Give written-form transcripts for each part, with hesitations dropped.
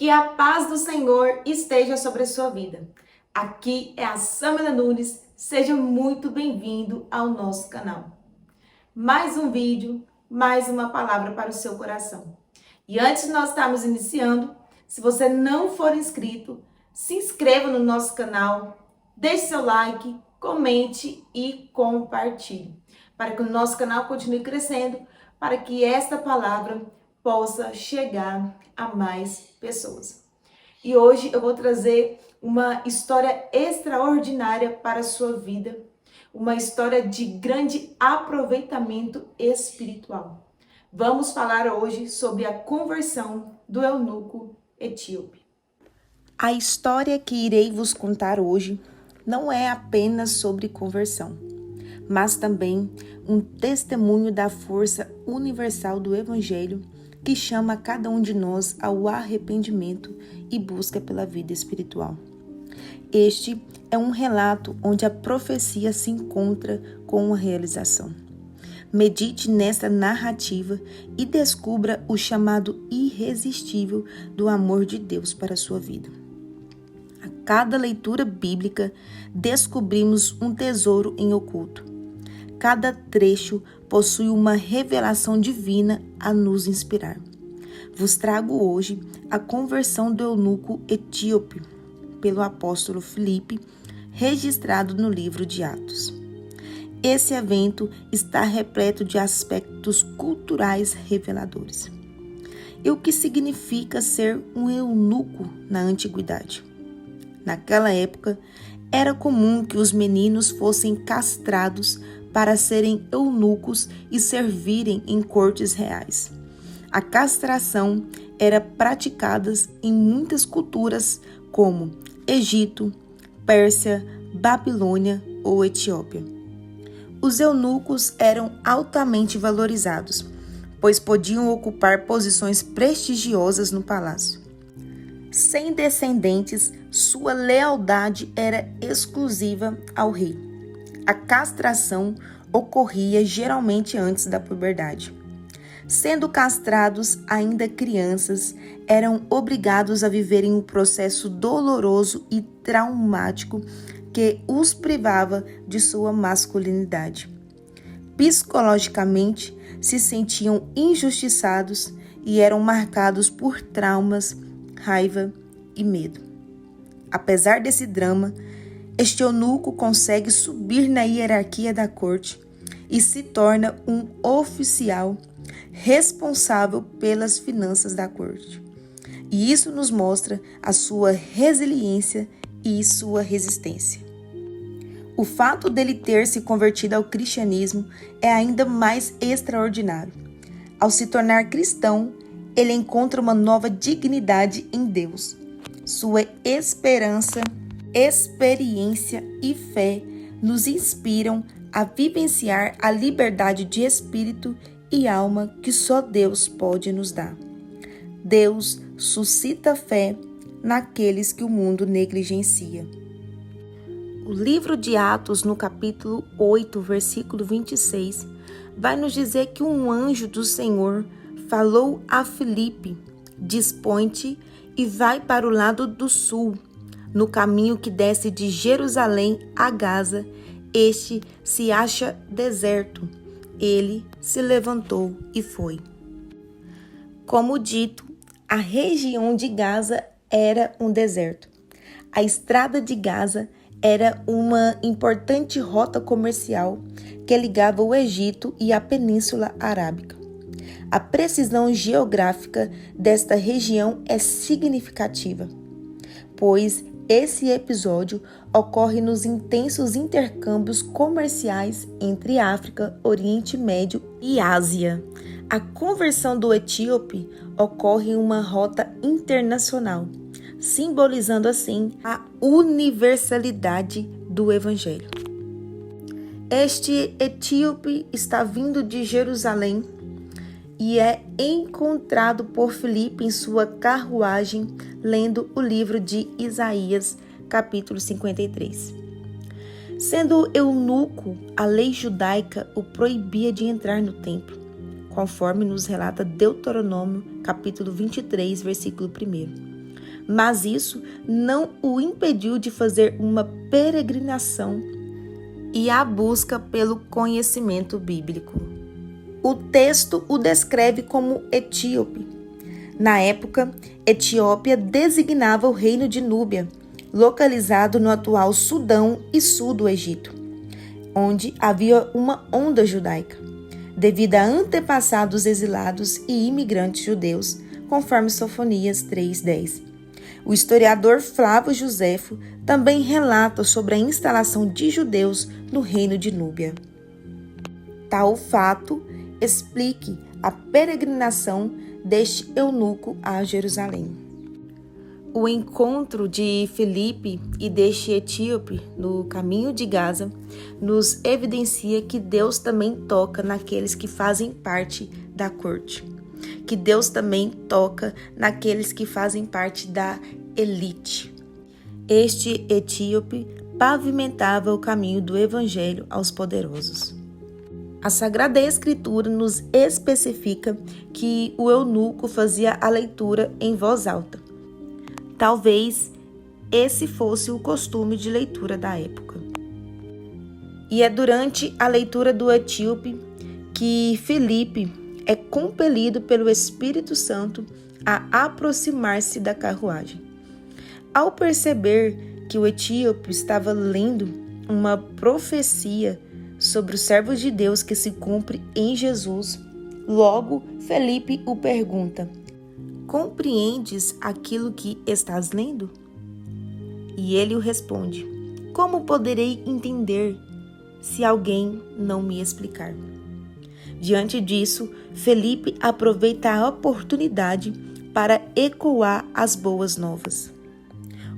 Que a paz do Senhor esteja sobre a sua vida. Aqui é a Samela Nunes. Seja muito bem-vindo ao nosso canal. Mais um vídeo, mais uma palavra para o seu coração. E antes de nós estarmos iniciando, se você não for inscrito, se inscreva no nosso canal, deixe seu like, comente e compartilhe, para que o nosso canal continue crescendo, para que esta palavra possa chegar a mais pessoas. E hoje eu vou trazer uma história extraordinária para a sua vida, uma história de grande aproveitamento espiritual. Vamos falar hoje sobre a conversão do eunuco etíope. A história que irei vos contar hoje não é apenas sobre conversão, mas também um testemunho da força universal do Evangelho que chama cada um de nós ao arrependimento e busca pela vida espiritual. Este é um relato onde a profecia se encontra com a realização. Medite nesta narrativa e descubra o chamado irresistível do amor de Deus para a sua vida. A cada leitura bíblica, descobrimos um tesouro em oculto. Cada trecho possui uma revelação divina a nos inspirar. Vos trago hoje a conversão do eunuco etíope pelo apóstolo Filipe, registrado no livro de Atos. Esse evento está repleto de aspectos culturais reveladores. E o que significa ser um eunuco na antiguidade? Naquela época, era comum que os meninos fossem castrados para serem eunucos e servirem em cortes reais. A castração era praticada em muitas culturas como Egito, Pérsia, Babilônia ou Etiópia. Os eunucos eram altamente valorizados, pois podiam ocupar posições prestigiosas no palácio. Sem descendentes, sua lealdade era exclusiva ao rei. A castração ocorria geralmente antes da puberdade. Sendo castrados ainda crianças, eram obrigados a viverem um processo doloroso e traumático que os privava de sua masculinidade. Psicologicamente, se sentiam injustiçados e eram marcados por traumas, raiva e medo. Apesar desse drama, este eunuco consegue subir na hierarquia da corte e se torna um oficial responsável pelas finanças da corte. E isso nos mostra a sua resiliência e sua resistência. O fato dele ter se convertido ao cristianismo é ainda mais extraordinário. Ao se tornar cristão, ele encontra uma nova dignidade em Deus. Sua esperança, experiência e fé nos inspiram a vivenciar a liberdade de espírito e alma que só Deus pode nos dar. Deus suscita fé naqueles que o mundo negligencia. O livro de Atos, no capítulo 8, versículo 26, vai nos dizer que um anjo do Senhor falou a Filipe: dispõe-te e vai para o lado do sul, no caminho que desce de Jerusalém a Gaza. Este se acha deserto. Ele se levantou e foi. Como dito, a região de Gaza era um deserto. A estrada de Gaza era uma importante rota comercial que ligava o Egito e a Península Arábica. A precisão geográfica desta região é significativa, pois esse episódio ocorre nos intensos intercâmbios comerciais entre África, Oriente Médio e Ásia. A conversão do etíope ocorre em uma rota internacional, simbolizando assim a universalidade do Evangelho. Este etíope está vindo de Jerusalém e é encontrado por Filipe em sua carruagem, lendo o livro de Isaías, capítulo 53. Sendo eunuco, a lei judaica o proibia de entrar no templo, conforme nos relata Deuteronômio, capítulo 23, versículo 1. mas isso não o impediu de fazer uma peregrinação e a busca pelo conhecimento bíblico. O texto o descreve como etíope. Na época, Etiópia designava o reino de Núbia, localizado no atual Sudão e sul do Egito, onde havia uma onda judaica, devido a antepassados exilados e imigrantes judeus, conforme Sofonias 3:10. O historiador Flávio Joséfo também relata sobre a instalação de judeus no reino de Núbia. Tal fato explique a peregrinação deste eunuco a Jerusalém. O encontro de Filipe e deste etíope no caminho de Gaza nos evidencia que Deus também toca naqueles que fazem parte da corte, que Deus também toca naqueles que fazem parte da elite. Este etíope pavimentava o caminho do evangelho aos poderosos. A Sagrada Escritura nos especifica que o eunuco fazia a leitura em voz alta. Talvez esse fosse o costume de leitura da época. E é durante a leitura do etíope que Filipe é compelido pelo Espírito Santo a aproximar-se da carruagem. Ao perceber que o etíope estava lendo uma profecia sobre o servo de Deus que se cumpre em Jesus, logo Filipe o pergunta: compreendes aquilo que estás lendo? E ele o responde: como poderei entender se alguém não me explicar? Diante disso, Filipe aproveita a oportunidade para ecoar as boas novas.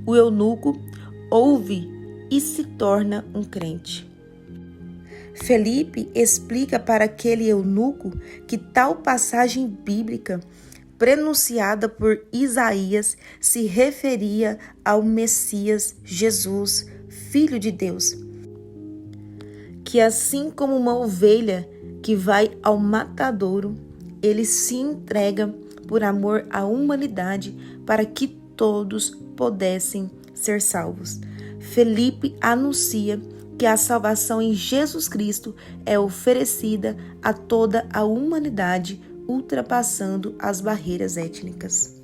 O eunuco ouve e se torna um crente. Filipe explica para aquele eunuco que tal passagem bíblica prenunciada por Isaías se referia ao Messias Jesus, Filho de Deus, que assim como uma ovelha que vai ao matadouro, ele se entrega por amor à humanidade para que todos pudessem ser salvos. Filipe anuncia que a salvação em Jesus Cristo é oferecida a toda a humanidade, ultrapassando as barreiras étnicas.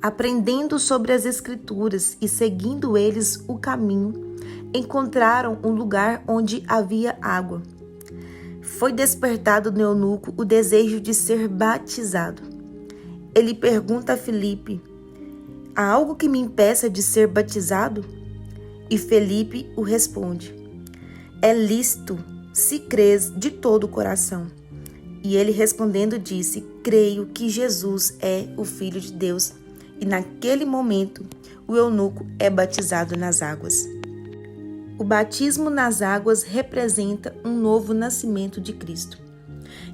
Aprendendo sobre as Escrituras e seguindo eles o caminho, encontraram um lugar onde havia água. Foi despertado no eunuco o desejo de ser batizado. Ele pergunta a Filipe: há algo que me impeça de ser batizado? E Filipe o responde: é lícito, se crês de todo o coração. E ele respondendo disse: creio que Jesus é o Filho de Deus. E naquele momento o eunuco é batizado nas águas. O batismo nas águas representa um novo nascimento de Cristo.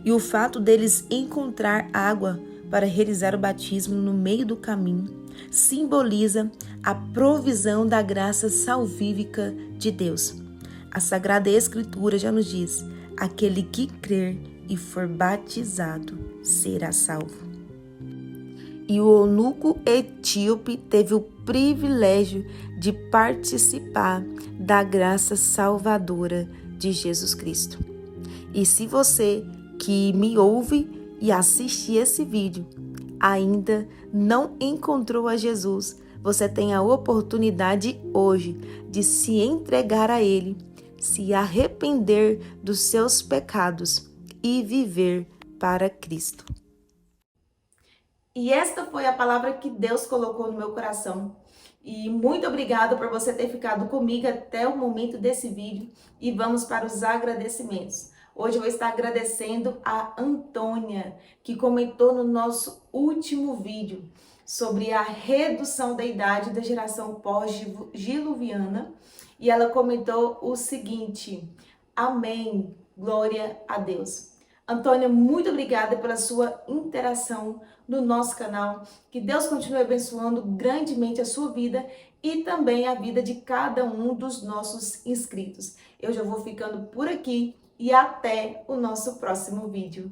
E o fato deles encontrar água para realizar o batismo no meio do caminho simboliza a provisão da graça salvífica de Deus. A Sagrada Escritura já nos diz: aquele que crer e for batizado será salvo. E o eunuco etíope teve o privilégio de participar da graça salvadora de Jesus Cristo. E se você que me ouve e assiste esse vídeo ainda não encontrou a Jesus, você tem a oportunidade hoje de se entregar a Ele, se arrepender dos seus pecados e viver para Cristo. E esta foi a palavra que Deus colocou no meu coração. E muito obrigada por você ter ficado comigo até o momento desse vídeo. E vamos para os agradecimentos. Hoje eu vou estar agradecendo a Antônia, que comentou no nosso último vídeo sobre a redução da idade da geração pós-diluviana. E ela comentou o seguinte: amém, glória a Deus. Antônia, muito obrigada pela sua interação no nosso canal. Que Deus continue abençoando grandemente a sua vida e também a vida de cada um dos nossos inscritos. Eu já vou ficando por aqui e até o nosso próximo vídeo.